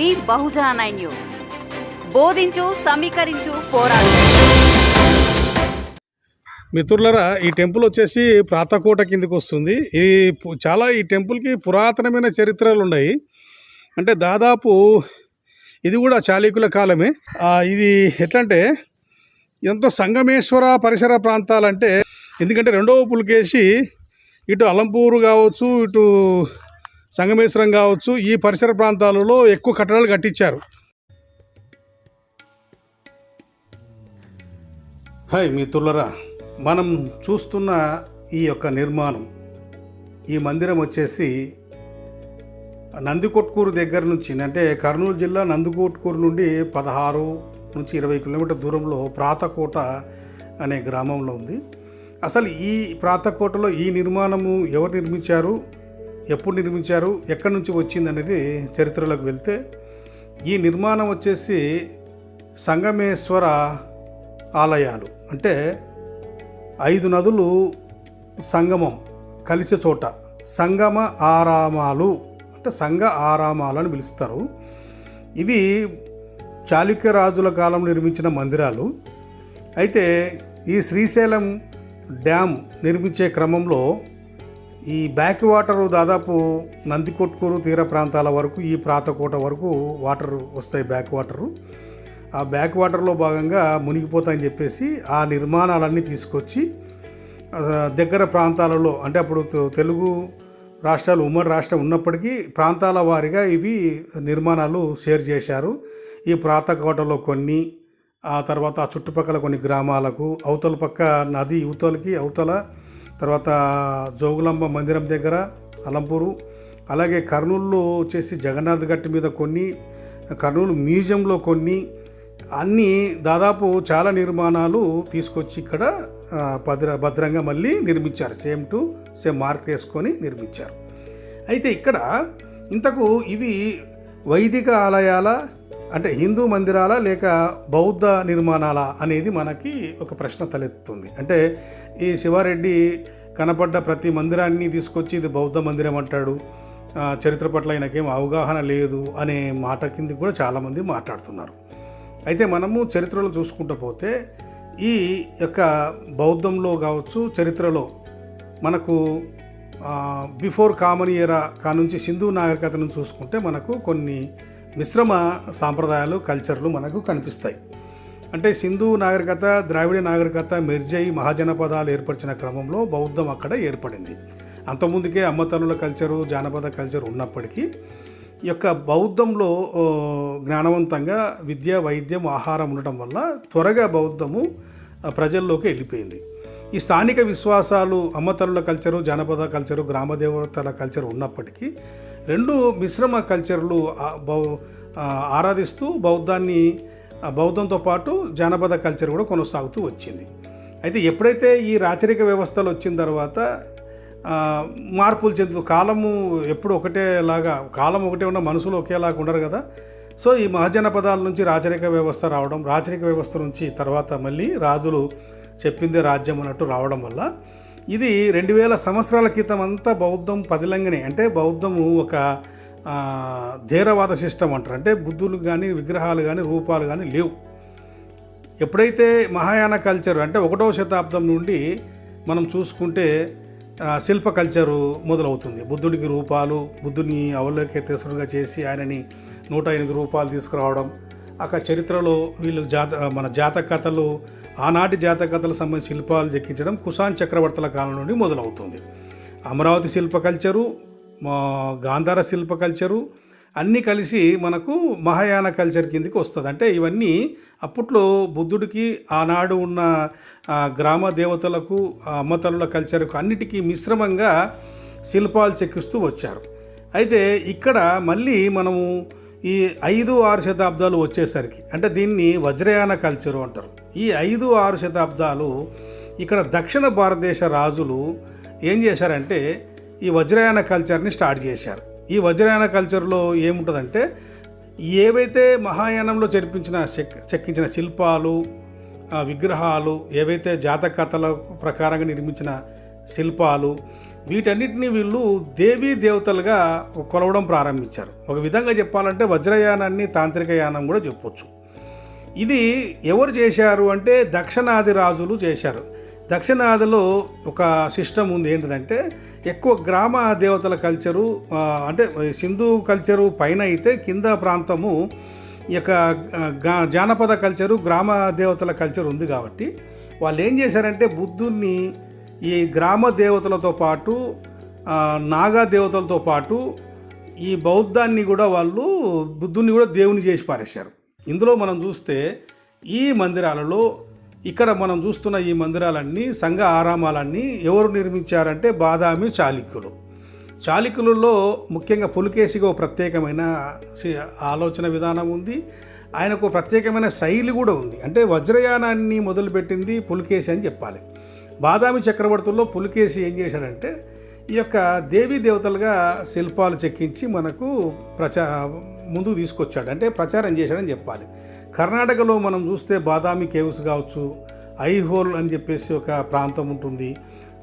మీ బహుజన 9 news. బోధించు, సమీకరించు, పోరాడు. మిత్రులరా, ఈ టెంపుల్ వచ్చేసి ప్రాతకోట కిందకి వస్తుంది. ఈ టెంపుల్కి పురాతనమైన చరిత్రలు ఉన్నాయి. అంటే దాదాపు ఇది కూడా చాళుక్యుల కాలమే. ఇది ఎట్లంటే ఎంత సంగమేశ్వర పరిసర ప్రాంతాలంటే, ఎందుకంటే రెండవ పులికేసి ఇటు అలంపూరు కావచ్చు, ఇటు సంగమేశ్వరం కావచ్చు, ఈ పరిసర ప్రాంతాలలో ఎక్కువ కట్టడాలు కట్టించారు. హాయ్ మిత్రులరా, మనం చూస్తున్న ఈ యొక్క నిర్మాణం, ఈ మందిరం వచ్చేసి నందికొట్కూరు దగ్గర నుంచి, అంటే కర్నూలు జిల్లా నందికొట్కూరు నుండి 16 నుంచి 20 కిలోమీటర్ దూరంలో ప్రాతకోట అనే గ్రామంలో ఉంది. అసలు ఈ ప్రాతకోటలో ఈ నిర్మాణము ఎవరు నిర్మించారు, ఎప్పుడు నిర్మించారు, ఎక్కడి నుంచి వచ్చింది అనేది చరిత్రలోకి వెళ్తే, ఈ నిర్మాణం వచ్చేసి సంగమేశ్వర ఆలయాలు, అంటే 5 నదులు సంగమం కలిసే చోట సంగమ ఆరామాలు, అంటే సంఘ ఆరామాలు అని పిలుస్తారు. ఇవి చాళుక్య రాజుల కాలం నిర్మించిన మందిరాలు. అయితే ఈ శ్రీశైలం డ్యామ్ నిర్మించే క్రమంలో ఈ బ్యాక్ వాటరు దాదాపు నందికొట్కూరు తీర ప్రాంతాల వరకు, ఈ ప్రాతకోట వరకు వాటర్ వస్తాయి, బ్యాక్ వాటరు. ఆ బ్యాక్ వాటర్లో భాగంగా మునిగిపోతాయని చెప్పేసి ఆ నిర్మాణాలన్నీ తీసుకొచ్చి దగ్గర ప్రాంతాలలో, అంటే అప్పుడు తెలుగు రాష్ట్రాలు ఉమ్మడి రాష్ట్రం ఉన్నప్పటికీ ప్రాంతాల వారీగా ఇవి నిర్మాణాలు షేర్ చేశారు. ఈ ప్రాతకోటలో కొన్ని, ఆ తర్వాత ఆ చుట్టుపక్కల కొన్ని గ్రామాలకు, అవతల పక్క నది అవతల, తర్వాత జోగులాంబ మందిరం దగ్గర అలంపూరు, అలాగే కర్నూలులో వచ్చేసి జగన్నాథ్ గట్టి మీద కొన్ని, కర్నూలు మ్యూజియంలో కొన్ని, అన్నీ దాదాపు చాలా నిర్మాణాలు తీసుకొచ్చి ఇక్కడ భద్రంగా మళ్ళీ నిర్మించారు. సేమ్ టు సేమ్ మార్క్ వేసుకొని నిర్మించారు. అయితే ఇక్కడ ఇంతకు ఇవి వైదిక ఆలయాల, అంటే హిందూ మందిరాల లేక బౌద్ధ నిర్మాణాల అనేది మనకి ఒక ప్రశ్న తలెత్తుతుంది. అంటే ఈ శివారెడ్డి కనపడ్డ ప్రతి మందిరాన్ని తీసుకొచ్చి ఇది బౌద్ధ మందిరం అంటాడు, చరిత్ర పట్ల ఆయనకేం అవగాహన లేదు అనే మాట కింద కూడా చాలామంది మాట్లాడుతున్నారు. అయితే మనము చరిత్రలో చూసుకుంటూ పోతే ఈ యొక్క బౌద్ధంలో కావచ్చు, చరిత్రలో మనకు బిఫోర్ కామన్ ఎరా కానుంచి సింధు నాగరికత నుంచి చూసుకుంటే మనకు కొన్ని మిశ్రమ సాంప్రదాయాలు, కల్చర్లు మనకు కనిపిస్తాయి. అంటే సింధు నాగరికత, ద్రావిడ నాగరికత మెర్జై మహాజనపదాలు ఏర్పరిచిన క్రమంలో బౌద్ధం అక్కడ ఏర్పడింది. అంతకుముందుకే అమ్మతల్లుల కల్చరు, జానపద కల్చర్ ఉన్నప్పటికీ ఈ యొక్క బౌద్ధంలో జ్ఞానవంతంగా విద్య, వైద్యం, ఆహారం ఉండటం వల్ల త్వరగా బౌద్ధము ప్రజల్లోకి వెళ్ళిపోయింది. ఈ స్థానిక విశ్వాసాలు, అమ్మతల్లుల కల్చరు, జానపద కల్చరు, గ్రామదేవతల కల్చరు ఉన్నప్పటికీ రెండు మిశ్రమ కల్చర్లు ఆరాధిస్తూ బౌద్ధంతో పాటు జానపద కల్చర్ కూడా కొనసాగుతూ వచ్చింది. అయితే ఎప్పుడైతే ఈ రాచరిక వ్యవస్థలు వచ్చిన తర్వాత మార్పులు చెందుతూ, కాలము ఎప్పుడు ఒకటేలాగా, కాలం ఒకటే ఉన్న మనుషులు ఒకేలాగా ఉండరు కదా. సో ఈ మహాజనపదాల నుంచి రాచరిక వ్యవస్థ రావడం, రాచరిక వ్యవస్థ నుంచి తర్వాత మళ్ళీ రాజులు చెప్పిందే రాజ్యం అన్నట్టు రావడం వల్ల ఇది 2000 సంవత్సరాల క్రితం అంతా బౌద్ధం పదిలంగానే, అంటే బౌద్ధము ఒక ధేరవాద సిస్టమ్ అంటారు. అంటే బుద్ధులు కానీ, విగ్రహాలు కానీ, రూపాలు కానీ లేవు. ఎప్పుడైతే మహాయాన కల్చర్, అంటే 1వ శతాబ్దం నుండి మనం చూసుకుంటే శిల్ప కల్చరు మొదలవుతుంది. బుద్ధుడికి రూపాలు, బుద్ధుని అవలోకేతేశ్వరుగా చేసి ఆయనని 108 రూపాలు తీసుకురావడం, అక్కడ చరిత్రలో వీళ్ళు మన జాతక కథలు, ఆనాటి జాతక కథలకు సంబంధించిన శిల్పాలు చెక్కించడం కుషాన్ చక్రవర్తుల కాలం నుండి మొదలవుతుంది. అమరావతి శిల్ప కల్చరు, గాంధార శిల్ప కల్చరు అన్నీ కలిసి మనకు మహాయాన కల్చర్ కిందకి వస్తుంది. అంటే ఇవన్నీ అప్పట్లో బుద్ధుడికి, ఆనాడు ఉన్న గ్రామ దేవతలకు, అమ్మతల్లుల కల్చర్కు అన్నిటికీ మిశ్రమంగా శిల్పాలు చెక్కిస్తూ వచ్చారు. అయితే ఇక్కడ మళ్ళీ మనము ఈ 5-6 శతాబ్దాలు వచ్చేసరికి, అంటే దీన్ని వజ్రయాన కల్చరు అంటారు. ఈ 5-6 శతాబ్దాలు ఇక్కడ దక్షిణ భారతదేశ రాజులు ఏం చేశారంటే ఈ వజ్రయాన కల్చర్ని స్టార్ట్ చేశారు. ఈ వజ్రయాన కల్చర్లో ఏముంటుందంటే, ఏవైతే మహాయానంలో చెక్కించిన శిల్పాలు, విగ్రహాలు, ఏవైతే జాతక కథల ప్రకారంగా నిర్మించిన శిల్పాలు, వీటన్నిటిని వీళ్ళు దేవీ దేవతలుగా కొలవడం ప్రారంభించారు. ఒక విధంగా చెప్పాలంటే వజ్రయానాన్ని తాంత్రిక యానం కూడా చెప్పొచ్చు. ఇది ఎవరు చేశారు అంటే దక్షిణాది రాజులు చేశారు. దక్షిణాదిలో ఒక సిస్టమ్ ఉంది, ఏంటిదంటే ఎక్కువ గ్రామ దేవతల కల్చరు, అంటే సింధు కల్చరు పైన అయితే కింద ప్రాంతము ఈ యొక్క జానపద కల్చరు, గ్రామ దేవతల కల్చర్ ఉంది. కాబట్టి వాళ్ళు ఏం చేశారంటే బుద్ధుడిని ఈ గ్రామ దేవతలతో పాటు నాగా దేవతలతో పాటు ఈ బౌద్ధాన్ని కూడా వాళ్ళు బుద్ధుడిని కూడా దేవుని చేసి పారేశారు. ఇందులో మనం చూస్తే ఈ మందిరాలలో ఇక్కడ మనం చూస్తున్న ఈ మందిరాలన్నీ సంఘ ఆరామాలన్నీ ఎవరు నిర్మించారంటే బాదామి చాళుక్యులు. చాళుక్యులలో ముఖ్యంగా పులికేశికి ఒక ప్రత్యేకమైన ఆలోచన విధానం ఉంది. ఆయనకు ప్రత్యేకమైన శైలి కూడా ఉంది. అంటే వజ్రయానాన్ని మొదలుపెట్టింది పులికేశి అని చెప్పాలి. బాదామి చక్రవర్తుల్లో పులికేశి ఏం చేశాడంటే ఈ యొక్క దేవీ దేవతలుగా శిల్పాలు చెక్కించి మనకు ముందుకు తీసుకొచ్చాడు, అంటే ప్రచారం చేశాడని చెప్పాలి. కర్ణాటకలో మనం చూస్తే బాదామి కేవ్స్ కావచ్చు, ఐహోల్ అని చెప్పేసి ఒక ప్రాంతం ఉంటుంది.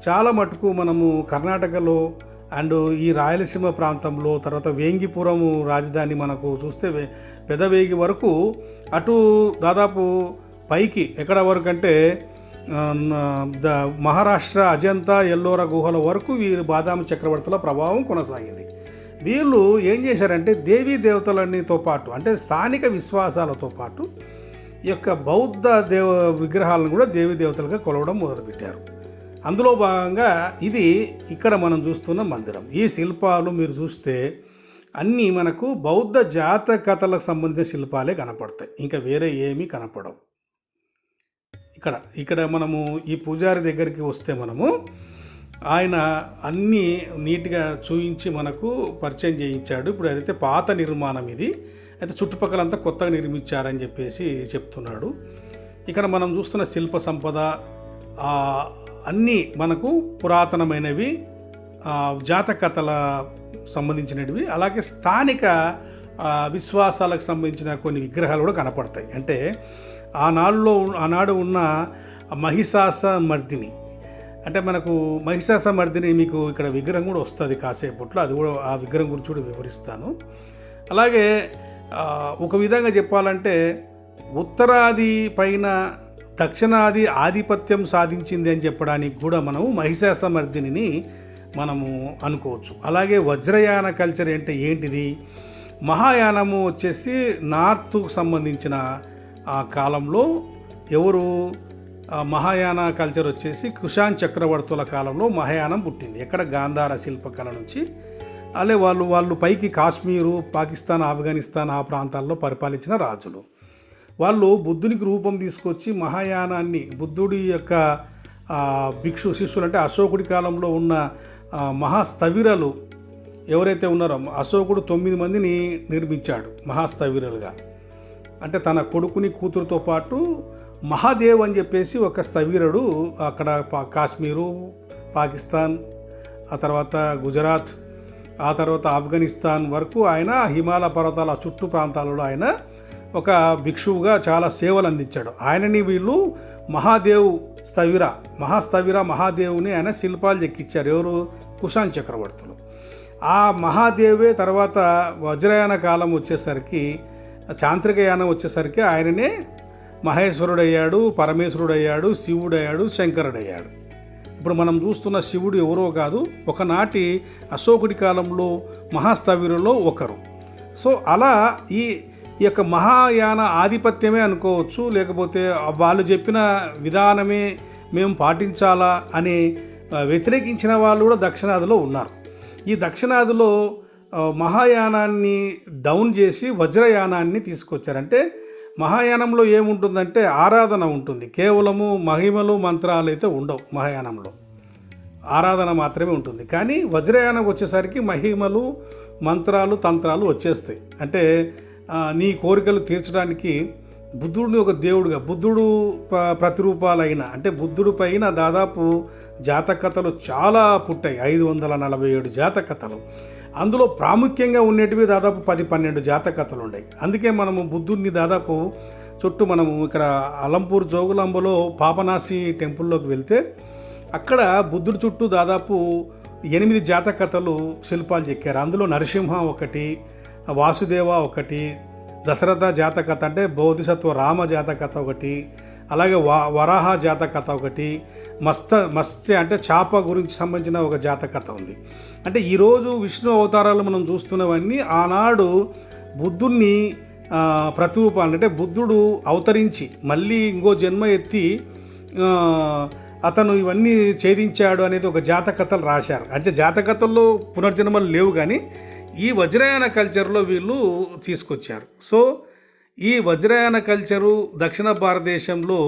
చాలా మటుకు మనము కర్ణాటకలో అండ్ ఈ రాయలసీమ ప్రాంతంలో, తర్వాత వేంగిపురము రాజధాని మనకు చూస్తే పెదవేగి వరకు, అటు దాదాపు పైకి ఎక్కడ వరకు అంటే మహారాష్ట్ర అజంతా ఎల్లోరా గుహల వరకు వీరు బాదామి చక్రవర్తుల ప్రభావం కొనసాగింది. వీళ్ళు ఏం చేశారంటే దేవీ దేవతలతో పాటు, అంటే స్థానిక విశ్వాసాలతో పాటు ఈ యొక్క బౌద్ధ విగ్రహాలను కూడా దేవీ దేవతలుగా కొలవడం మొదలుపెట్టారు. అందులో భాగంగా ఇది ఇక్కడ మనం చూస్తున్న మందిరం. ఈ శిల్పాలు మీరు చూస్తే అన్నీ మనకు బౌద్ధ జాతకథలకు సంబంధించిన శిల్పాలే కనపడతాయి, ఇంకా వేరే ఏమీ కనపడవు. ఇక్కడ మనము ఈ పూజారి దగ్గరికి వస్తే మనము ఆయన అన్నీ నీట్గా చూయించి మనకు పరిచయం చేయించాడు. ఇప్పుడు అదైతే పాత నిర్మాణం, ఇది అయితే చుట్టుపక్కలంతా కొత్తగా నిర్మించారని చెప్పేసి చెప్తున్నాడు. ఇక్కడ మనం చూస్తున్న శిల్ప సంపద అన్నీ మనకు పురాతనమైనవి, జాతకథల సంబంధించినవి, అలాగే స్థానిక విశ్వాసాలకు సంబంధించిన కొన్ని విగ్రహాలు కూడా కనపడతాయి. అంటే ఆనాడు ఉన్న మహిషాస మర్దిని, అంటే మనకు మహిషాస మర్దిని మీకు ఇక్కడ విగ్రహం కూడా వస్తుంది కాసేపట్లో, అది కూడా ఆ విగ్రహం గురించి కూడా వివరిస్తాను. అలాగే ఒక విధంగా చెప్పాలంటే ఉత్తరాది పైన దక్షిణాది ఆధిపత్యం సాధించింది అని చెప్పడానికి కూడా మనము మహిషాస మర్దిని మనము అనుకోవచ్చు. అలాగే వజ్రయాన కల్చర్ అంటే ఏంటిది, మహాయానము వచ్చేసి నార్త్కు సంబంధించిన ఆ కాలంలో ఎవరు మహాయాన కల్చర్ వచ్చేసి కుషాన్ చక్రవర్తుల కాలంలో మహాయానం పుట్టింది. ఎక్కడ గాంధార శిల్పకళ నుంచి. అలాగే వాళ్ళు పైకి కాశ్మీరు, పాకిస్తాన్, ఆఫ్ఘనిస్తాన్ ఆ ప్రాంతాల్లో పరిపాలించిన రాజులు. వాళ్ళు బుద్ధునికి రూపం తీసుకొచ్చి మహాయానాన్ని, బుద్ధుడి యొక్క భిక్షు శిష్యులు అంటే అశోకుడి కాలంలో ఉన్న మహాస్థవిరలు ఎవరైతే ఉన్నారో, అశోకుడు 9 మందిని నిర్మించాడు మహాస్థవిరలుగా. అంటే తన కొడుకుని కూతురుతో పాటు మహాదేవ్ అని చెప్పేసి ఒక స్థవిరుడు అక్కడ కాశ్మీరు, పాకిస్తాన్, ఆ తర్వాత గుజరాత్, ఆ తర్వాత ఆఫ్ఘనిస్తాన్ వరకు ఆయన హిమాలయ పర్వతాల చుట్టూ ప్రాంతాలలో ఆయన ఒక భిక్షువుగా చాలా సేవలు అందించాడు. ఆయనని వీళ్ళు మహాస్థవిర మహాదేవుని ఆయన శిల్పాలు చెక్కిచ్చారు. ఎవరు? కుషాన్ చక్రవర్తులు. ఆ మహాదేవే తర్వాత వజ్రయాన కాలం వచ్చేసరికి, చాంత్రిక యానం వచ్చేసరికి ఆయననే మహేశ్వరుడయ్యాడు, పరమేశ్వరుడయ్యాడు, శివుడయ్యాడు, శంకరుడయ్యాడు. ఇప్పుడు మనం చూస్తున్న శివుడు ఎవరో కాదు, ఒకనాటి అశోకుడి కాలంలో మహాస్థవిరులో ఒకరు. సో అలా ఈ యొక్క మహాయాన ఆధిపత్యమే అనుకోవచ్చు, లేకపోతే వాళ్ళు చెప్పిన విధానమే మేము పాటించాలా అని వ్యతిరేకించిన వాళ్ళు కూడా దక్షిణాదిలో ఉన్నారు. ఈ దక్షిణాదిలో మహాయానాన్ని డౌన్ చేసి వజ్రయానాన్ని తీసుకొచ్చారంటే, మహాయానంలో ఏముంటుందంటే ఆరాధన ఉంటుంది, కేవలము మహిమలు మంత్రాలు అయితే ఉండవు. మహాయానంలో ఆరాధన మాత్రమే ఉంటుంది. కానీ వజ్రయానం వచ్చేసరికి మహిమలు, మంత్రాలు, తంత్రాలు వచ్చేస్తాయి. అంటే నీ కోరికలు తీర్చడానికి బుద్ధుడిని ఒక దేవుడుగా, బుద్ధుడు ప్రతిరూపాలైన, అంటే బుద్ధుడు పైన దాదాపు జాతకథలు చాలా పుట్టాయి. 547 జాతకథలు. అందులో ప్రాముఖ్యంగా ఉండేటివి దాదాపు 10-12 జాతకథలు ఉన్నాయి. అందుకే మనము బుద్ధుడిని దాదాపు చుట్టూ మనము ఇక్కడ అలంపూర్ జోగులాంబలో పాపనాశి టెంపుల్లోకి వెళ్తే అక్కడ బుద్ధుడి చుట్టూ దాదాపు 8 జాతక కథలు శిల్పాలు చెక్కారు. అందులో నరసింహ ఒకటి, వాసుదేవ ఒకటి, దశరథ జాతక కథ అంటే బోధిసత్వ రామ జాతక కథ ఒకటి, అలాగే వరాహ జాతక కథ ఒకటి, మత్స్య అంటే చేప గురించి సంబంధించిన ఒక జాతక కథ ఉంది. అంటే ఈరోజు విష్ణు అవతారాలు మనం చూస్తున్నవన్నీ ఆనాడు బుద్ధుణ్ణి ప్రతిరూపాలు, అంటే బుద్ధుడు అవతరించి మళ్ళీ ఇంకో జన్మ ఎత్తి అతను ఇవన్నీ ఛేదించాడు అనేది ఒక జాతక కథలు రాశారు. అంటే జాతక కథల్లో పునర్జన్మలు లేవు, కానీ ఈ వజ్రయాన కల్చర్లో వీళ్ళు తీసుకొచ్చారు. సో ఈ వజ్రయాన కల్చరు దక్షిణ భారతదేశంలో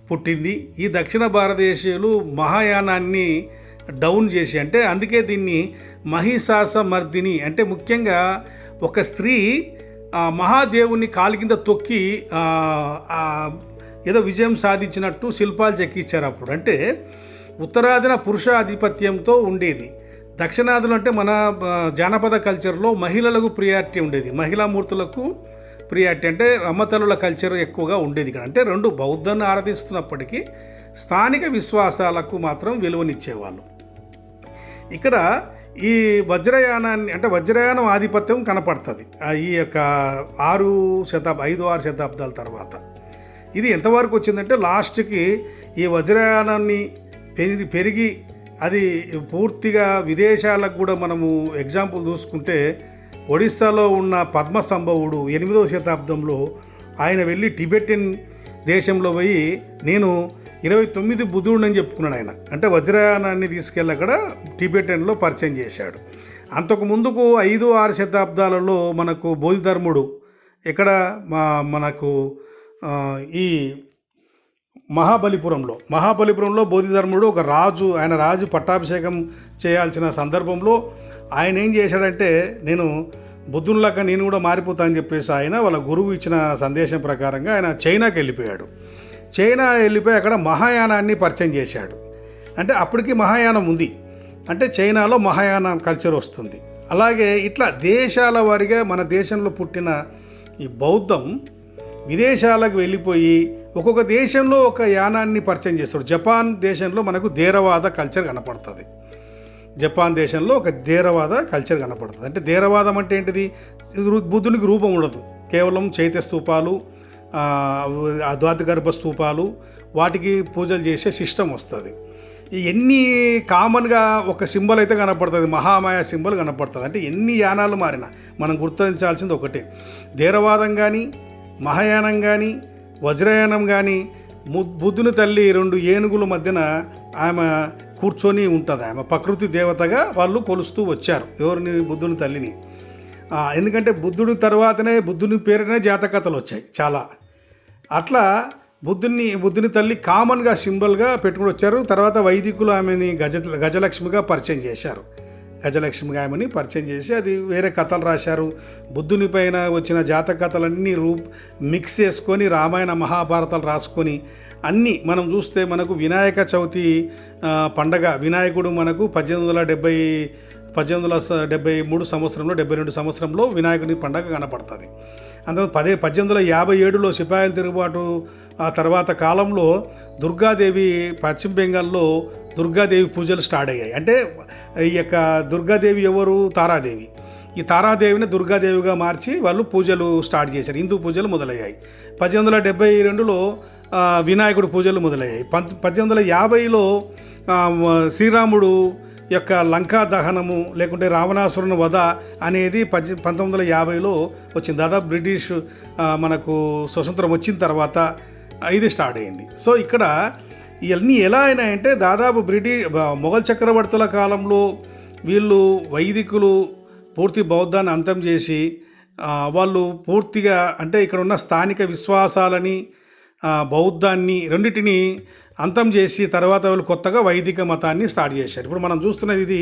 పుట్టింది. ఈ దక్షిణ భారతదేశీయులు మహాయానాన్ని డౌన్ చేసి, అంటే అందుకే దీన్ని మహిషాసమర్దిని, అంటే ముఖ్యంగా ఒక స్త్రీ మహాదేవుని కాలి కింద తొక్కి ఏదో విజయం సాధించినట్టు శిల్పాలు చెక్కించారు. అప్పుడు అంటే ఉత్తరాదిన పురుష ఆధిపత్యంతో ఉండేది. దక్షిణాదిలో అంటే మన జానపద కల్చర్లో మహిళలకు ప్రియారిటీ ఉండేది, మహిళామూర్తులకు ప్రియారిటీ, అంటే అమ్మతల్లుల కల్చర్ ఎక్కువగా ఉండేది ఇక్కడ. అంటే రెండు బౌద్ధాన్ని ఆరాధిస్తున్నప్పటికీ స్థానిక విశ్వాసాలకు మాత్రం విలువనిచ్చేవాళ్ళు. ఇక్కడ ఈ వజ్రయానాన్ని, అంటే వజ్రయానం ఆధిపత్యం కనపడుతుంది ఈ యొక్క 5-6 శతాబ్దాల తర్వాత. ఇది ఎంతవరకు వచ్చిందంటే లాస్ట్కి ఈ వజ్రయానాన్ని పెరిగి అది పూర్తిగా విదేశాలకు కూడా మనము ఎగ్జాంపుల్ చూసుకుంటే ఒడిస్సాలో ఉన్న పద్మసంభవుడు 8వ శతాబ్దంలో ఆయన వెళ్ళి టిబెటిన్ దేశంలో పోయి నేను 29 బుద్ధుడిని చెప్పుకున్నాడు ఆయన. అంటే వజ్రయానాన్ని తీసుకెళ్ళి అక్కడ టిబెటన్లో పరిచయం చేశాడు. అంతకు ముందుకు 5-6 శతాబ్దాలలో మనకు బోధిధర్ముడు ఇక్కడ మనకు ఈ మహాబలిపురంలో బోధిధర్ముడు ఒక రాజు, ఆయన రాజు పట్టాభిషేకం చేయాల్సిన సందర్భంలో ఆయన ఏం చేశాడంటే నేను బుద్ధునిలాగా నేను కూడా మారిపోతా అని చెప్పేసి ఆయన వాళ్ళ గురువు ఇచ్చిన సందేశం ప్రకారంగా ఆయన చైనాకి వెళ్ళిపోయాడు. చైనా వెళ్ళిపోయి అక్కడ మహాయానాన్ని పరిచయం చేశాడు. అంటే అప్పటికి మహాయానం ఉంది, అంటే చైనాలో మహాయాన కల్చర్ వస్తుంది. అలాగే ఇట్లా దేశాల వారిగా మన దేశంలో పుట్టిన ఈ బౌద్ధం విదేశాలకు వెళ్ళిపోయి ఒక్కొక్క దేశంలో ఒక యానాన్ని పరిచయం చేస్తాడు. జపాన్ దేశంలో మనకు థేరవాద కల్చర్ కనపడుతుంది. జపాన్ దేశంలో ఒక థేరవాద కల్చర్ కనపడుతుంది. అంటే థేరవాదం అంటే ఏంటిది? బుద్ధునికి రూపం ఉండదు, కేవలం చైత్య స్తూపాలు, ద్వాతిగర్భ స్తూపాలు, వాటికి పూజలు చేసే సిస్టమ్ వస్తుంది. ఎన్ని కామన్గా ఒక సింబల్ అయితే కనపడుతుంది, మహామాయ సింబల్ కనపడుతుంది. అంటే ఎన్ని యానాలు మారినా మనం గుర్తించాల్సింది ఒకటే, థేరవాదం కానీ మహాయానం కానీ వజ్రయానం కానీ బుద్ధుని తల్లి 2 ఏనుగుల మధ్యన ఆమె కూర్చొని ఉంటుంది. ఆమె ప్రకృతి దేవతగా వాళ్ళు కొలుస్తూ వచ్చారు ఎవరిని? బుద్ధుని తల్లిని. ఎందుకంటే బుద్ధుడి తర్వాతనే బుద్ధుని పేరునే జాతకథలు వచ్చాయి చాలా. అట్లా బుద్ధుని తల్లి కామన్గా సింబల్గా పెట్టుకుని వచ్చారు. తర్వాత వైదికులు ఆమెని గజలక్ష్మిగా పరిచయం చేశారు. గజలక్ష్మిగా ఆమెని పరిచయం చేసి అది వేరే కథలు రాశారు. బుద్ధుని పైన వచ్చిన జాతక కథలన్నీ మిక్స్ చేసుకొని రామాయణ మహాభారతాలు రాసుకొని అన్నీ మనం చూస్తే మనకు వినాయక చవితి పండగ, వినాయకుడు మనకు 1873 సంవత్సరంలో 72 సంవత్సరంలో వినాయకుని పండగ కనపడుతుంది. అందులో 1857లో సిపాయిల తిరుగుబాటు ఆ తర్వాత కాలంలో దుర్గాదేవి పశ్చిమ బెంగాల్లో దుర్గాదేవి పూజలు స్టార్ట్ అయ్యాయి. అంటే ఈ యొక్క దుర్గాదేవి ఎవరు? తారాదేవి. ఈ తారాదేవిని దుర్గాదేవిగా మార్చి వాళ్ళు పూజలు స్టార్ట్ చేశారు. హిందూ పూజలు మొదలయ్యాయి. 1872లో వినాయకుడు పూజలు మొదలయ్యాయి. 1850లో శ్రీరాముడు యొక్క లంకా దహనము లేకుంటే రావణాసురుని వధ అనేది 1950లో వచ్చింది. దాదాపు బ్రిటిష్ మనకు స్వతంత్రం వచ్చిన తర్వాత ఇది స్టార్ట్ అయింది. సో ఇక్కడ ఇవన్నీ ఎలా అయినాయంటే దాదాపు మొఘల్ చక్రవర్తుల కాలంలో వీళ్ళు వైదికులు పూర్తి బౌద్ధాన్ని అంతం చేసి వాళ్ళు పూర్తిగా అంటే ఇక్కడ ఉన్న స్థానిక విశ్వాసాలని బౌద్ధాన్ని రెండింటిని అంతం చేసి తర్వాత వాళ్ళు కొత్తగా వైదిక మతాన్ని స్టార్ట్ చేశారు. ఇప్పుడు మనం చూస్తున్నది ఇది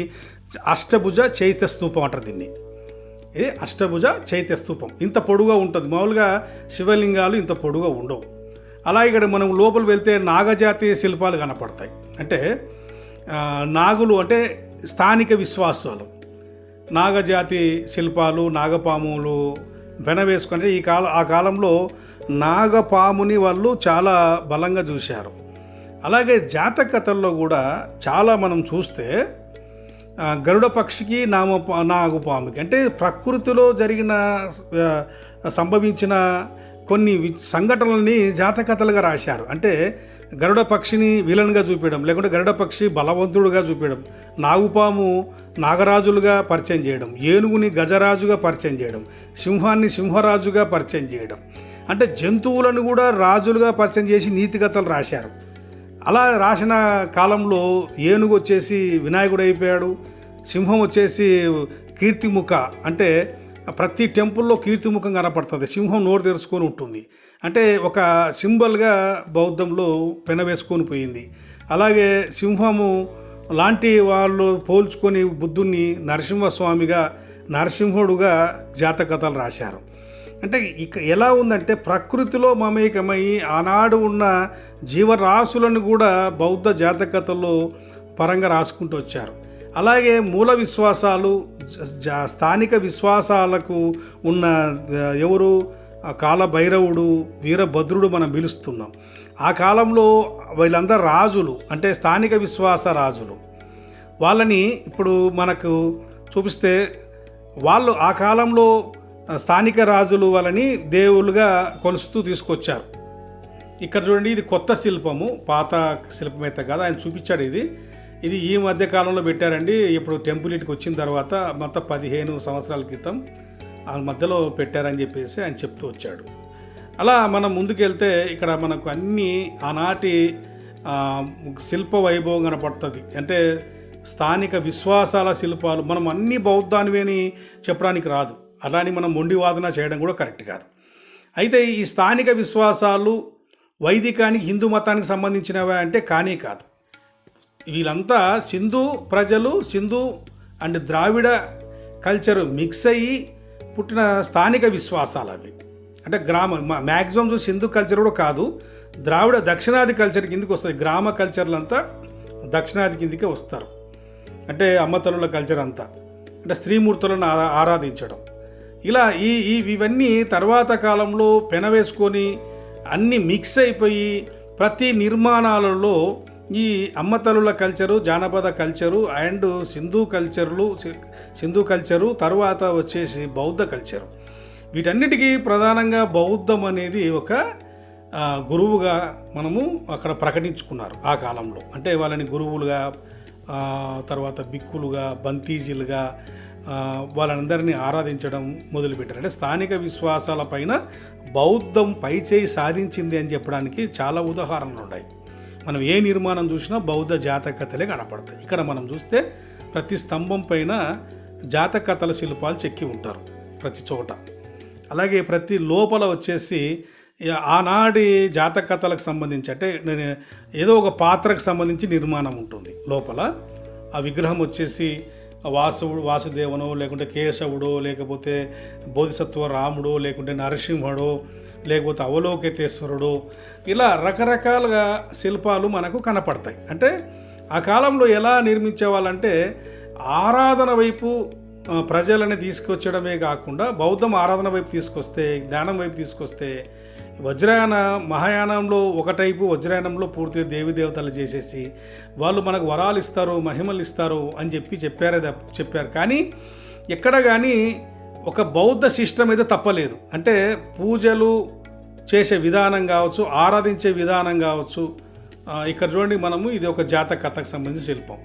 అష్టభుజ చైత్య స్తూపం అంటారు దీన్ని. ఇది అష్టభుజ చైత్య స్తూపం. ఇంత పొడుగా ఉంటుంది. మామూలుగా శివలింగాలు ఇంత పొడుగా ఉండవు. అలా ఇక్కడ మనం లోపల వెళ్తే నాగజాతి శిల్పాలు కనపడతాయి. అంటే నాగులు అంటే స్థానిక విశ్వాసాలు, నాగజాతి శిల్పాలు, నాగపాములు వెనవేసుకుంటే ఆ కాలంలో నాగపాముని వాళ్ళు చాలా బలంగా చూశారు. అలాగే జాతక కథల్లో కూడా చాలా మనం చూస్తే గరుడ పక్షికి నాగుపాముకి. అంటే ప్రకృతిలో జరిగిన సంభవించిన కొన్ని సంఘటనలని జాతకథలుగా రాశారు. అంటే గరుడ పక్షిని విలన్గా చూపించడం, లేకుంటే గరుడ పక్షి బలవంతుడుగా చూపించడం, నాగుపాము నాగరాజులుగా పరిచయం చేయడం, ఏనుగుని గజరాజుగా పరిచయం చేయడం, సింహాన్ని సింహరాజుగా పరిచయం చేయడం. అంటే జంతువులను కూడా రాజులుగా పరిచయం చేసి నీతికథలు రాశారు. అలా రాసిన కాలంలో ఏనుగు వచ్చేసి వినాయకుడు అయిపోయాడు, సింహం వచ్చేసి కీర్తిముఖ, అంటే ప్రతి టెంపుల్లో కీర్తిముఖం కనపడుతుంది, సింహం నోరు తెరుచుకొని ఉంటుంది, అంటే ఒక సింబల్గా బౌద్ధంలో పెనవేసుకొని పోయింది. అలాగే సింహము లాంటి వాళ్ళు పోల్చుకొని బుద్ధుణ్ణి నరసింహస్వామిగా, నరసింహుడుగా జాతకథలు రాశారు. అంటే ఇక ఎలా ఉందంటే ప్రకృతిలో మమేకమై ఆనాడు ఉన్న జీవరాశులను కూడా బౌద్ధ జాతకథల్లో పరంగా రాసుకుంటూ వచ్చారు. అలాగే మూల విశ్వాసాలు, స్థానిక విశ్వాసాలకు ఉన్న ఎవరు కాలభైరవుడు, వీరభద్రుడు మనం పిలుస్తున్నాం. ఆ కాలంలో వీళ్ళందరూ రాజులు, అంటే స్థానిక విశ్వాస రాజులు. వాళ్ళని ఇప్పుడు మనకు చూపిస్తే వాళ్ళు ఆ కాలంలో స్థానిక రాజులు వాళ్ళని దేవుళ్ళుగా కొలుస్తూ తీసుకొచ్చారు. ఇక్కడ చూడండి, ఇది కొత్త శిల్పము, పాత శిల్పం అయితే కాదు, ఆయన చూపించాడు. ఇది ఈ మధ్య కాలంలో పెట్టారండి. ఇప్పుడు టెంపుల్ ఇటుకు వచ్చిన తర్వాత మొత్తం 15 సంవత్సరాల క్రితం ఆ మధ్యలో పెట్టారని చెప్పేసి ఆయన చెప్తూ వచ్చాడు. అలా మనం ముందుకెళ్తే ఇక్కడ మనకు అన్నీ ఆనాటి శిల్ప వైభవం కనపడుతుంది. అంటే స్థానిక విశ్వాసాల శిల్పాలు. మనం అన్ని బౌద్ధానివి అని చెప్పడానికి రాదు, అలాని మనం మొండి వాదన చేయడం కూడా కరెక్ట్ కాదు. అయితే ఈ స్థానిక విశ్వాసాలు వైదికానికి, హిందూ మతానికి సంబంధించినవా అంటే కానీ కాదు. వీళ్ళంతా సింధు ప్రజలు, Sindhu and Dravida culture mix అయ్యి పుట్టిన స్థానిక విశ్వాసాలు అవి. అంటే మ్యాక్సిమం సింధు కల్చర్ కూడా కాదు, ద్రావిడ దక్షిణాది కల్చర్ కిందకి వస్తుంది. గ్రామ కల్చర్లంతా దక్షిణాది కిందకే వస్తారు. అంటే అమ్మతల్లుల కల్చర్ అంతా, అంటే స్త్రీమూర్తులను ఆరాధించడం. ఇలా ఇవన్నీ తర్వాత కాలంలో పెనవేసుకొని అన్నీ మిక్స్ అయిపోయి ప్రతి నిర్మాణాలలో ఈ అమ్మతల్లుల కల్చరు, జానపద కల్చరు అండ్ సింధు కల్చరు తర్వాత వచ్చేసి బౌద్ధ కల్చరు, వీటన్నిటికీ ప్రధానంగా బౌద్ధం అనేది ఒక గురువుగా మనము అక్కడ ప్రకటించుకున్నారు ఆ కాలంలో. అంటే వాళ్ళని గురువులుగా, తర్వాత బిక్కులుగా, బంతీజీలుగా వాళ్ళందరినీ ఆరాధించడం మొదలుపెట్టారు. అంటే స్థానిక విశ్వాసాల పైన బౌద్ధం పైచేయి సాధించింది అని చెప్పడానికి చాలా ఉదాహరణలు ఉన్నాయి. మనం ఏ నిర్మాణం చూసినా బౌద్ధ జాతకథలే కనపడతాయి. ఇక్కడ మనం చూస్తే ప్రతి స్తంభం పైన జాతకథల శిల్పాలు చెక్కి ఉంటారు ప్రతి చోట. అలాగే ప్రతి లోపల వచ్చేసి ఆనాటి జాతకథలకు సంబంధించి, అంటే ఏదో ఒక పాత్రకు సంబంధించి నిర్మాణం ఉంటుంది లోపల. ఆ విగ్రహం వచ్చేసి వాసుదేవనో, లేకుంటే కేశవుడో, లేకపోతే బోధిసత్వ రాముడో, లేకుంటే నరసింహుడో, లేకపోతే అవలోకితేశ్వరుడు, ఇలా రకరకాలుగా శిల్పాలు మనకు కనపడతాయి. అంటే ఆ కాలంలో ఎలా నిర్మించేవాళ్ళంటే ఆరాధన వైపు ప్రజలని తీసుకొచ్చడమే కాకుండా బౌద్ధం ఆరాధన వైపు తీసుకొస్తే, జ్ఞానం వైపు తీసుకొస్తే, వజ్రయాన మహాయానంలో ఒక టైపు, వజ్రయానంలో పూర్తి దేవతలు చేసేసి వాళ్ళు మనకు వరాలు ఇస్తారు, మహిమలు ఇస్తారు అని చెప్పారు. కానీ ఎక్కడ కానీ ఒక బౌద్ధ సిస్టమ్ అయితే తప్పలేదు. అంటే పూజలు చేసే విధానం కావచ్చు, ఆరాధించే విధానం కావచ్చు. ఇక్కడ చూడండి, మనము ఇది ఒక జాతకథకు సంబంధించిన శిల్పం.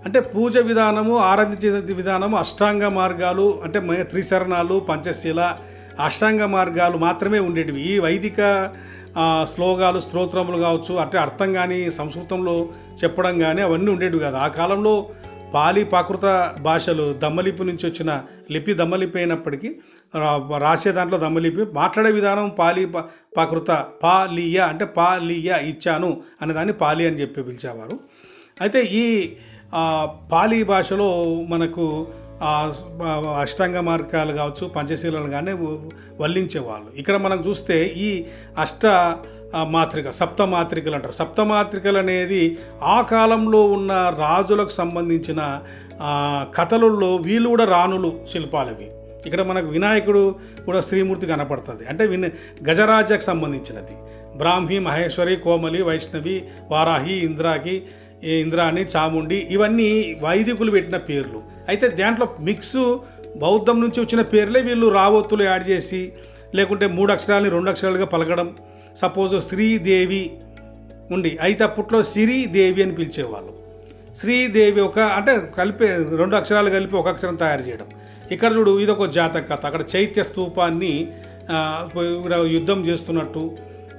అంటే పూజ విధానము, ఆరాధించే విధానము, అష్టాంగ మార్గాలు, అంటే త్రిశరణాలు, పంచశీల, అష్టాంగ మార్గాలు మాత్రమే ఉండేటివి. ఈ వైదిక శ్లోకాలు, స్తోత్రములు కావచ్చు, అంటే అర్థం కానీ సంస్కృతంలో చెప్పడం కానీ అవన్నీ ఉండేటివి కాదు. ఆ కాలంలో పాలి ప్రాకృత భాషలు, దమ్మలిపి నుంచి వచ్చిన లిపి దమ్మలిపి అయినప్పటికీ రాసే దాంట్లో దమ్మలిపి, మాట్లాడే విధానం పాలి ప్రాకృత, పాలియ అంటే పాలియ ఇచ్చాను అనేదాన్ని పాలి అని చెప్పి పిలిచేవారు. అయితే ఈ పాలి భాషలో మనకు అష్టాంగ మార్గాలు కావచ్చు, పంచశీలాలు కానీ వల్లించేవాళ్ళు. ఇక్కడ మనం చూస్తే ఈ సప్తమాత్రికలు అంటారు. సప్తమాత్రికలు అనేది ఆ కాలంలో ఉన్న రాజులకు సంబంధించిన కథలలో వీళ్ళు కూడా రాణులు శిల్పాలు అవి. ఇక్కడ మనకు వినాయకుడు కూడా స్త్రీమూర్తి కనపడుతుంది. అంటే గజరాజకు సంబంధించినది. బ్రాహ్మి, మహేశ్వరి, కోమలి, వైష్ణవి, వారాహి, ఇంద్రాకి, ఈ ఇంద్రాణి, చాముండి ఇవన్నీ వైదికులు పెట్టిన పేర్లు. అయితే దాంట్లో మిక్స్ బౌద్ధం నుంచి వచ్చిన పేర్లే వీళ్ళు రావొత్తులు యాడ్ చేసి, లేకుంటే 3 అక్షరాలని 2 అక్షరాలుగా పలకడం. సపోజ్ శ్రీదేవి ఉండి అయితే అప్పట్లో శ్రీదేవి అని పిలిచేవాళ్ళు. శ్రీదేవి అంటే కలిపి 2 అక్షరాలు కలిపి 1 అక్షరం తయారు చేయడం. ఇక్కడ చూడు, ఇదొక జాతక కథ. అక్కడ చైత్య స్తూపాన్ని యుద్ధం చేస్తున్నట్టు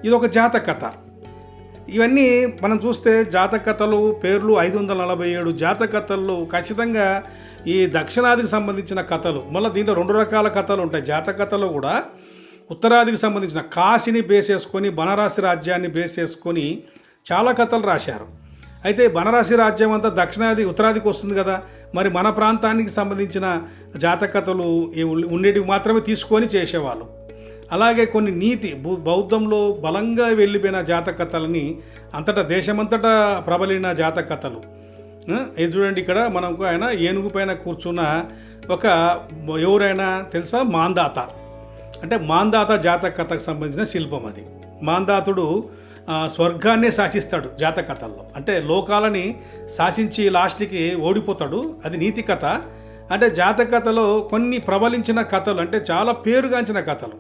ఇదొక జాతక కథ. ఇవన్నీ మనం చూస్తే జాతక కథలు పేర్లు 547 జాతక కథల్లో ఖచ్చితంగా ఈ దక్షిణాదికి సంబంధించిన కథలు. మళ్ళీ దీంట్లో 2 రకాల కథలు ఉంటాయి. జాతక కథలు కూడా ఉత్తరాదికి సంబంధించిన కాశీని బేస్ చేసుకొని, బనారసి రాజ్యాన్ని బేస్ చేసుకొని చాలా కథలు రాశారు. అయితే బనారసి రాజ్యం అంతా దక్షిణాది ఉత్తరాదికి వస్తుంది కదా, మరి మన ప్రాంతానికి సంబంధించిన జాతక కథలు ఉండేటివి మాత్రమే తీసుకొని చేసేవాళ్ళు. అలాగే కొన్ని నీతి బౌద్ధంలో బలంగా వెళ్ళిపోయిన జాతక కథలని అంతటా దేశమంతటా ప్రబలిన జాతక కథలు. ఇది చూడండి, ఇక్కడ మనకు ఆయన ఏనుగు పైన కూర్చున్న ఒక ఎవరైనా తెలుసా, మాందాత. అంటే మాందాత జాతక కథకు సంబంధించిన శిల్పం అది. మాందాతుడు స్వర్గాన్నే శాసిస్తాడు జాతక కథల్లో. అంటే లోకాలని శాసించి లాస్ట్కి ఓడిపోతాడు. అది నీతి కథ. అంటే జాతక కథలో కొన్ని ప్రబలించిన కథలు, అంటే చాలా పేరుగాంచిన కథలు.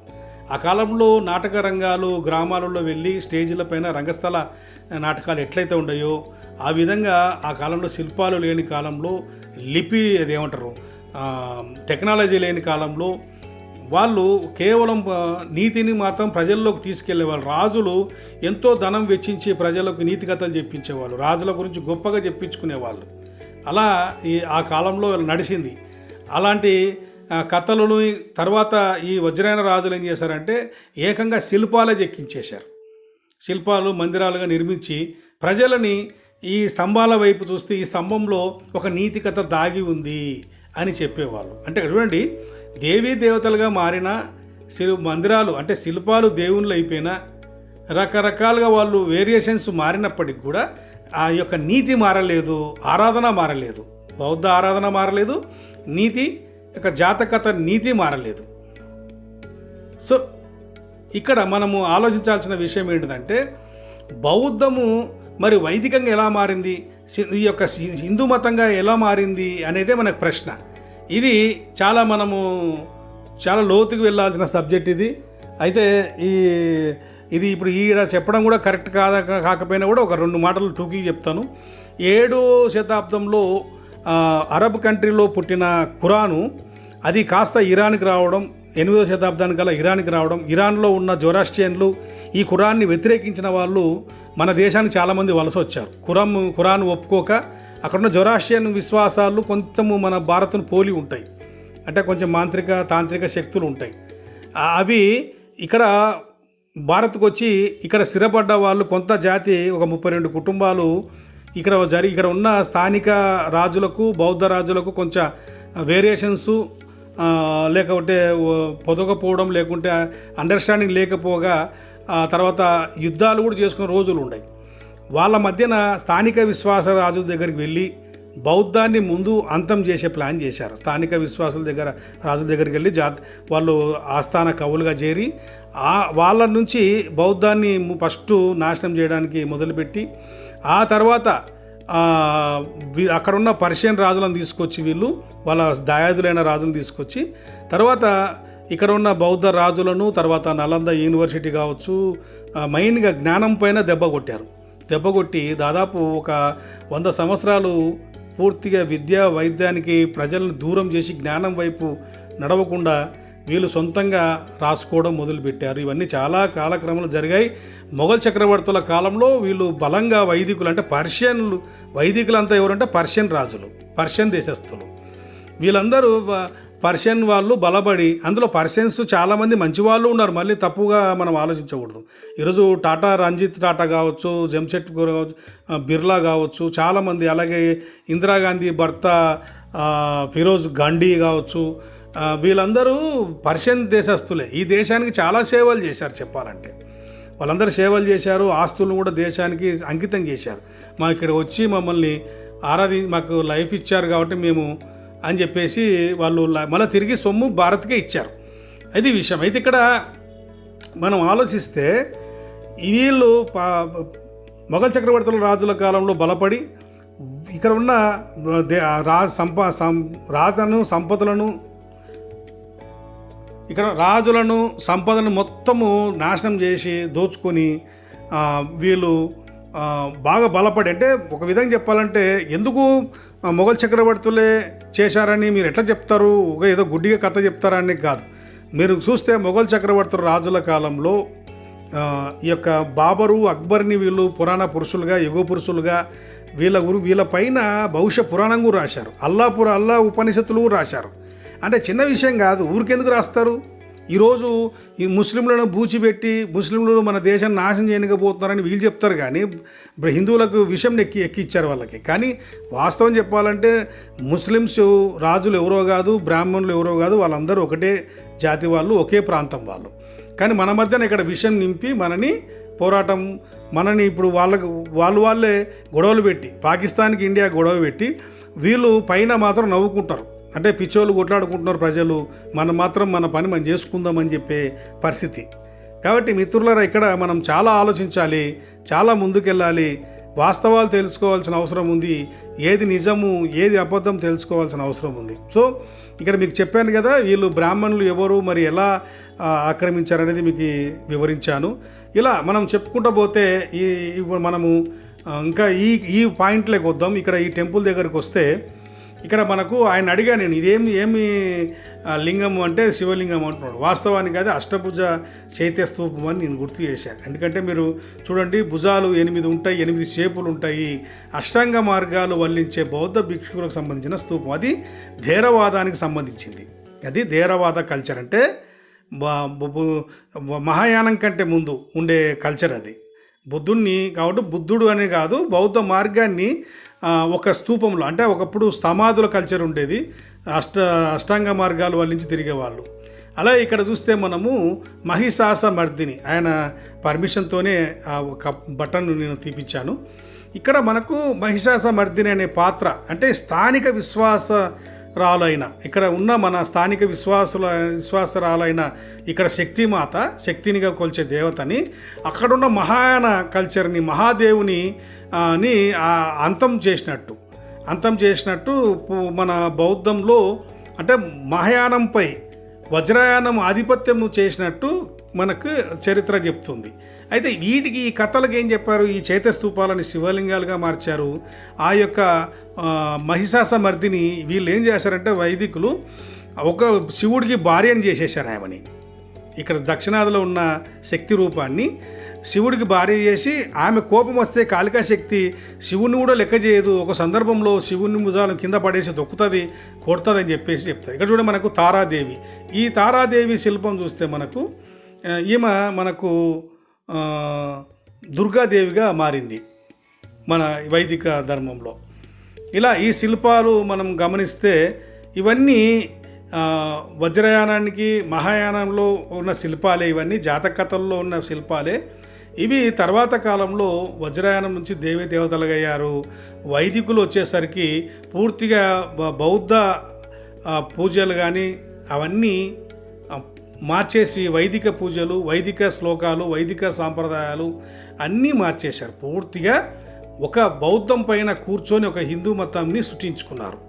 ఆ కాలంలో నాటక రంగాలు గ్రామాలలో వెళ్ళి స్టేజీల పైన రంగస్థల నాటకాలు ఎట్లయితే ఉన్నాయో ఆ విధంగా ఆ కాలంలో శిల్పాలు లేని కాలంలో, లిపి అదేమంటారు టెక్నాలజీ లేని కాలంలో వాళ్ళు కేవలం నీతిని మాత్రం ప్రజల్లోకి తీసుకెళ్లేవాళ్ళు. రాజులు ఎంతో ధనం వెచ్చించి ప్రజలకు నీతి కథలు చెప్పించేవాళ్ళు, రాజుల గురించి గొప్పగా చెప్పించుకునేవాళ్ళు. అలా ఆ కాలంలో నడిచింది. అలాంటి కథలను తర్వాత ఈ వజ్రాయన రాజులు ఏం చేశారంటే ఏకంగా శిల్పాలే చెక్కించేశారు. శిల్పాలు మందిరాలుగా నిర్మించి ప్రజలని ఈ స్తంభాల వైపు చూస్తే ఈ స్తంభంలో ఒక నీతి కథ దాగి ఉంది అని చెప్పేవాళ్ళు. అంటే చూడండి, దేవీ దేవతలుగా మారిన మందిరాలు, అంటే శిల్పాలు దేవుళ్ళు అయిపోయినా రకరకాలుగా వాళ్ళు వేరియేషన్స్ మారినప్పటికి కూడా ఆ యొక్క నీతి మారలేదు, ఆరాధన మారలేదు. బౌద్ధ ఆరాధన మారలేదు, నీతి యొక్క జాతకత నీతి మారలేదు. సో ఇక్కడ మనము ఆలోచించాల్సిన విషయం ఏంటిదంటే బౌద్ధము మరి వైదికంగా ఎలా మారింది, ఈ యొక్క హిందూ మతంగా ఎలా మారింది అనేదే మనకు ప్రశ్న. ఇది మనము చాలా లోతుకు వెళ్ళాల్సిన సబ్జెక్ట్ ఇది. అయితే ఇది ఇప్పుడు ఈడ చెప్పడం కూడా కరెక్ట్ కాకపోయినా కూడా ఒక 2 మాటలు టూకీ చెప్తాను. 7వ శతాబ్దంలో అరబ్ కంట్రీలో పుట్టిన ఖురాను అది కాస్త ఇరాన్కి రావడం, 8వ శతాబ్దానికల్లా ఇరాన్కి రావడం, ఇరాన్లో ఉన్న జొరాస్ట్రియన్లు ఈ ఖురాన్ని వ్యతిరేకించిన వాళ్ళు మన దేశానికి చాలామంది వలస వచ్చారు. ఖురాన్ ఒప్పుకోక అక్కడున్న జొరాస్ట్రియన్ విశ్వాసాలు కొంచెము మన భారత్ను పోలి ఉంటాయి. అంటే కొంచెం తాంత్రిక శక్తులు ఉంటాయి. అవి ఇక్కడ భారత్కు వచ్చి ఇక్కడ స్థిరపడ్డ వాళ్ళు కొంత జాతి, ఒక 32 కుటుంబాలు ఇక్కడ ఉన్న స్థానిక రాజులకు, బౌద్ధ రాజులకు కొంచెం వేరియేషన్సు లేకపోతే పొదగపోవడం, లేకుంటే అండర్స్టాండింగ్ లేకపోగా తర్వాత యుద్ధాలు కూడా చేసుకున్న రోజులు ఉన్నాయి. వాళ్ళ మధ్యన స్థానిక విశ్వాస రాజుల దగ్గరికి వెళ్ళి బౌద్ధాన్ని ముందు అంతం చేసే ప్లాన్ చేశారు. స్థానిక విశ్వాసుల రాజుల దగ్గరికి వెళ్ళి వాళ్ళు ఆస్థాన కవులుగా చేరి వాళ్ళ నుంచి బౌద్ధాన్ని ఫస్ట్ నాశనం చేయడానికి మొదలుపెట్టి ఆ తర్వాత అక్కడున్న పర్షియన్ రాజులను తీసుకొచ్చి వీళ్ళు వాళ్ళ దాయాదులైన రాజులను తీసుకొచ్చి తర్వాత ఇక్కడ ఉన్న బౌద్ధ రాజులను, తర్వాత నలంద యూనివర్సిటీ కావచ్చు, మెయిన్గా జ్ఞానం పైన దెబ్బ కొట్టి దాదాపు ఒక 100 సంవత్సరాలు పూర్తిగా విద్యా వైద్యానికి ప్రజలను దూరం చేసి జ్ఞానం వైపు నడవకుండా వీళ్ళు సొంతంగా రాసుకోవడం మొదలుపెట్టారు. ఇవన్నీ చాలా కాలక్రమంలో జరిగాయి. మొఘల్ చక్రవర్తుల కాలంలో వీళ్ళు బలంగా వైదికులు, అంటే పర్షియన్లు, వైదికులంతా ఎవరంటే పర్షియన్ రాజులు, పర్షియన్ దేశస్థులు. వీళ్ళందరూ పర్షియన్ వాళ్ళు బలపడి, అందులో పర్షియన్స్ చాలామంది మంచి వాళ్ళు ఉన్నారు, మళ్ళీ తప్పుగా మనం ఆలోచించకూడదు. ఈరోజు రంజిత్ టాటా కావచ్చు, జంషెడ్పూర్ కావచ్చు, బిర్లా కావచ్చు, చాలామంది, అలాగే ఇందిరాగాంధీ భర్త ఫిరోజ్ గాంధీ కావచ్చు, వీళ్ళందరూ పర్షియన్ దేశస్తులే. ఈ దేశానికి చాలా సేవలు చేశారు. చెప్పాలంటే వాళ్ళందరూ సేవలు చేశారు, ఆస్తులను కూడా దేశానికి అంకితం చేశారు. మా ఇక్కడ వచ్చి మమ్మల్ని మాకు లైఫ్ ఇచ్చారు కాబట్టి మేము అని చెప్పేసి వాళ్ళు మళ్ళీ తిరిగి సొమ్ము భారత్కే ఇచ్చారు. అది విషయం. అయితే ఇక్కడ మనం ఆలోచిస్తే వీళ్ళు మొఘల్ చక్రవర్తుల రాజుల కాలంలో బలపడి ఇక్కడ ఉన్న సంపదలను ఇక్కడ రాజులను సంపదను మొత్తము నాశనం చేసి దోచుకొని వీళ్ళు బాగా బలపడి, అంటే ఒక విధంగా చెప్పాలంటే ఎందుకు మొఘల్ చక్రవర్తులే చేశారని మీరు ఎట్లా చెప్తారు, ఏదో గుడ్డిగా కథ చెప్తారని కాదు. మీరు చూస్తే మొఘల్ చక్రవర్తుల రాజుల కాలంలో ఈ యొక్క బాబరు, అక్బర్ని వీళ్ళు పురాణ పురుషులుగా, యుగ పురుషులుగా వీళ్ళ పైన భవిష్య పురాణం కూడా రాశారు. అల్లా ఉపనిషత్తులు కూడా రాశారు. అంటే చిన్న విషయం కాదు, ఊరికెందుకు రాస్తారు? ఈరోజు ఈ ముస్లింలను బూచిపెట్టి ముస్లింలు మన దేశాన్ని నాశనం చేయకపోతున్నారని వీళ్ళు చెప్తారు, కానీ హిందువులకు విషం ఎక్కిచ్చారు వాళ్ళకి. కానీ వాస్తవం చెప్పాలంటే ముస్లిమ్స్ రాజులు ఎవరో కాదు, బ్రాహ్మణులు ఎవరో కాదు, వాళ్ళందరూ ఒకటే జాతి వాళ్ళు, ఒకే ప్రాంతం వాళ్ళు. కానీ మన మధ్యన ఇక్కడ విషం నింపి మనని ఇప్పుడు వాళ్ళే గొడవలు పెట్టి, పాకిస్తాన్కి ఇండియా గొడవ పెట్టి వీళ్ళు పైన మాత్రం నవ్వుకుంటారు. అంటే పిచ్చోళ్ళు కొట్లాడుకుంటున్నారు ప్రజలు, మనం మాత్రం మన పని మనం చేసుకుందామని చెప్పే పరిస్థితి. కాబట్టి మిత్రులారా, ఇక్కడ మనం చాలా ఆలోచించాలి, చాలా ముందుకెళ్ళాలి, వాస్తవాలు తెలుసుకోవాల్సిన అవసరం ఉంది, ఏది నిజము ఏది అబద్ధం తెలుసుకోవాల్సిన అవసరం ఉంది. సో ఇక్కడ మీకు చెప్పాను కదా, వీళ్ళు బ్రాహ్మణులు ఎవరు, మరి ఎలా ఆక్రమించారనేది మీకు వివరించాను. ఇలా మనం చెప్పుకుంటూ పోతే మనము ఇంకా ఈ పాయింట్లోకి వద్దాం. ఇక్కడ ఈ టెంపుల్ దగ్గరికి వస్తే ఇక్కడ మనకు ఆయన అడిగా నేను, ఏమి లింగం అంటే శివలింగం అంటున్నాడు. వాస్తవానికి అది అష్టభుజ చైత్య స్తూపం అని నేను గుర్తు చేశాను. ఎందుకంటే మీరు చూడండి, భుజాలు 8 ఉంటాయి, 8 షేపులు ఉంటాయి. అష్టాంగ మార్గాలు వల్లించే బౌద్ధ భిక్షువులకు సంబంధించిన స్తూపం. అది థేరవాదానికి సంబంధించింది. అది థేరవాద కల్చర్, అంటే మహాయానం కంటే ముందు ఉండే కల్చర్ అది. బుద్ధుడిని కాబట్టి బుద్ధుడు అనే కాదు, బౌద్ధ మార్గాన్ని ఒక స్తూపంలో, అంటే ఒకప్పుడు సమాధుల కల్చర్ ఉండేది, అష్టాంగ మార్గాలు వల్లించి తిరిగేవాళ్ళు. అలా ఇక్కడ చూస్తే మనము మహిషాస మర్దిని, ఆయన పర్మిషన్తోనే ఒక బటన్ నేను తీపిచ్చాను. ఇక్కడ మనకు మహిషాస మర్దిని అనే పాత్ర, అంటే స్థానిక విశ్వాసరాలైన, ఇక్కడ ఉన్న మన స్థానిక విశ్వాసరాలైన ఇక్కడ శక్తిమాత, శక్తినిగా కొలిచే దేవతని, అక్కడున్న మహాయాన కల్చర్ని, మహాదేవుని అంతం చేసినట్టు మన బౌద్ధంలో, అంటే మహాయానంపై వజ్రయానం ఆధిపత్యం చేసినట్టు మనకు చరిత్ర చెప్తుంది. అయితే ఈ కథలకు ఏం చెప్పారు, ఈ చైత్యస్తూపాలని శివలింగాలుగా మార్చారు. ఆ యొక్క మహిషాస మర్దిని వీళ్ళు ఏం చేశారంటే వైదికులు ఒక శివుడికి భార్యని చేసేసారు ఆమెని. ఇక్కడ దక్షిణాదిలో ఉన్న శక్తి రూపాన్ని శివుడికి భార్య చేసి, ఆమె కోపం వస్తే కాళికా శక్తి శివుని కూడా లెక్క చేయదు. ఒక సందర్భంలో శివుని భుజాలు కింద పడేసి కొడుతుంది అని చెప్పేసి చెప్తారు. ఇక్కడ చూడ మనకు తారాదేవి, ఈ తారాదేవి శిల్పం చూస్తే మనకు దుర్గాదేవిగా మారింది మన వైదిక ధర్మంలో. ఇలా ఈ శిల్పాలు మనం గమనిస్తే ఇవన్నీ వజ్రయానానికి, మహాయానంలో ఉన్న శిల్పాలే, ఇవన్నీ జాతక కథల్లో ఉన్న శిల్పాలే. ఇవి తర్వాత కాలంలో వజ్రయానం నుంచి దేవతలుగా అయ్యారు. వైదికులు వచ్చేసరికి పూర్తిగా బౌద్ధ పూజలు కానీ అవన్నీ మార్చేసి వైదిక పూజలు, వైదిక శ్లోకాలు, వైదిక సాంప్రదాయాలు అన్నీ మార్చేశారు. పూర్తిగా ఒక బౌద్ధం పైన కూర్చొని ఒక హిందూ మతాన్ని సృష్టించుకున్నారు.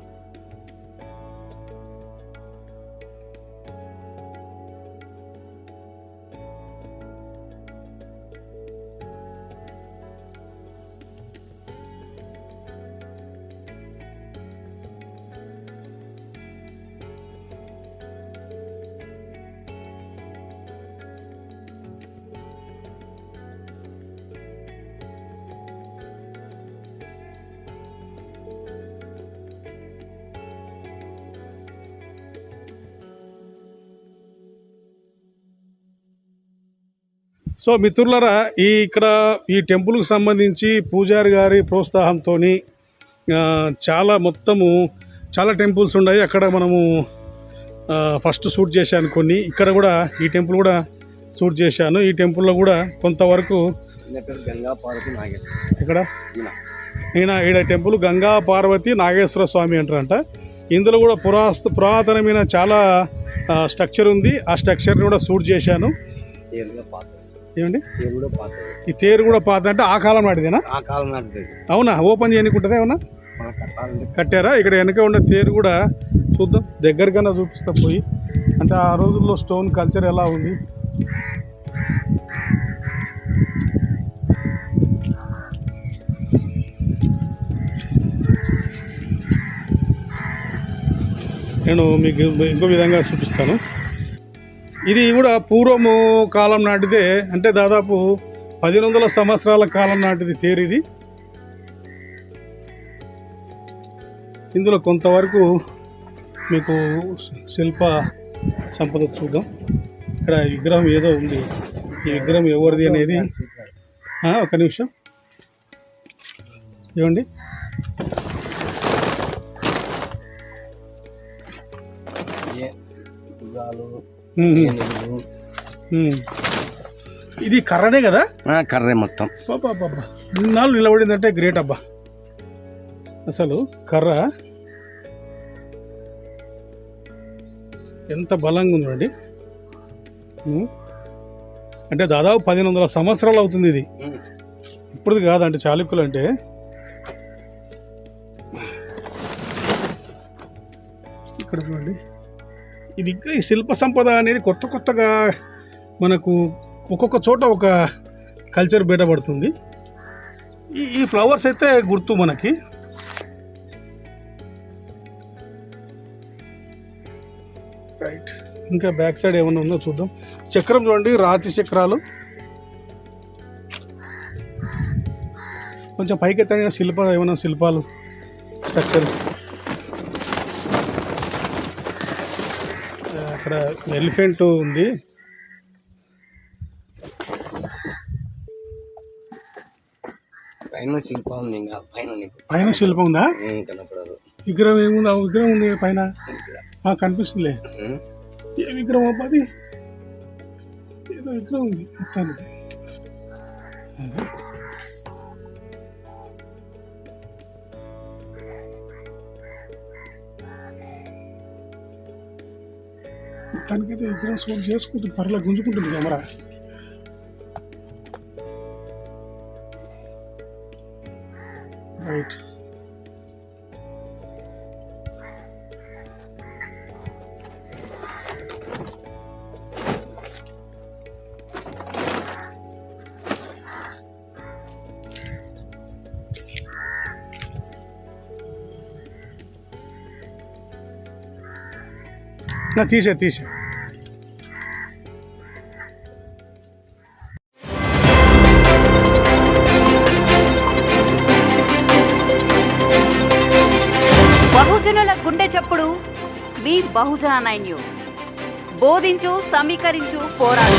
సో మిత్రులారా, ఇక్కడ ఈ టెంపుల్కి సంబంధించి పూజారి గారి ప్రోత్సాహంతో చాలా టెంపుల్స్ ఉన్నాయి. అక్కడ మనము ఫస్ట్ షూట్ చేశాను కొన్ని. ఇక్కడ కూడా ఈ టెంపుల్ కూడా షూట్ చేశాను. ఈ టెంపుల్లో కూడా కొంతవరకు ఇక్కడ ఈడ టెంపుల్ గంగా పార్వతి నాగేశ్వర స్వామి అంటారంట. ఇందులో కూడా పురాతనమైన చాలా స్ట్రక్చర్ ఉంది. ఆ స్ట్రక్చర్ని కూడా షూట్ చేశాను. ఏమండి, ఈ తేరు కూడా పాత అంటే ఆ కాలం నాటిదేనా? ఆ కాలం నాటిది. అవునా? ఓపెన్ చేయనికుంటుందా ఏమన్నా? కట్టారా? ఇక్కడ వెనక ఉన్న తేరు కూడా చూద్దాం, దగ్గరకన్నా చూపిస్తా పోయి. అంటే ఆ రోజుల్లో స్టోన్ కల్చర్ ఎలా ఉంది. నేను మీకు ఇంకో విధంగా చూపిస్తాను. ఇది కూడా పూర్వము కాలం నాటిదే, అంటే దాదాపు 1500 సంవత్సరాల కాలం నాటిది తేరు ఇది. ఇందులో కొంతవరకు మీకు శిల్ప సంపద చూద్దాం. ఇక్కడ విగ్రహం ఏదో ఉంది, ఈ విగ్రహం ఎవరిది అనేది ఒక నిమిషం చూడండి. ఇది కర్రనే కదా? కర్రే మొత్తం. బాబా ఇన్నాళ్ళు నిలబడిందంటే గ్రేట్ అబ్బా. అసలు కర్ర ఎంత బలంగా ఉందండి. అంటే దాదాపు 1500 సంవత్సరాలు అవుతుంది ఇది, ఇప్పుడుది కాదు. అంటే చాళుక్యులు అంటే ఇక్కడ చూడండి. ఇది ఈ శిల్ప సంపద అనేది కొత్తగా మనకు ఒక్కొక్క చోట ఒక కల్చర్ బయటపడుతుంది. ఈ ఫ్లవర్స్ అయితే గుర్తు మనకి. రైట్, ఇంకా బ్యాక్ సైడ్ ఏమన్నా ఉందో చూద్దాం. చక్రం చూడండి, రాతి చక్రాలు. కొంచెం పైకి ఎత్తైన ఏమైనా శిల్పాలు, స్ట్రక్చర్. అక్కడ ఎలిఫెంట్ ఉంది. పైన శిల్పం ఉంది. ఇంకా పైన శిల్పం ఉందా? కనపడదు. విగ్రహం ఏముంది? ఆ విగ్రహం ఉంది పైన కనిపిస్తుందిలే. ఏ విగ్రహం అబ్బా అది? ఏదో విగ్రహం ఉంది మొత్తానికి. మొత్తానికైతే విగ్రహం షూట్ చేసుకుంటుంది, పర్లా గుంజుకుంటుంది కెమెరా. రైట్, తీసే బహుజనుల గుండె చప్పుడు మీ బహుజన 9 న్యూస్. బోధించు, సమీకరించు, పోరాడు.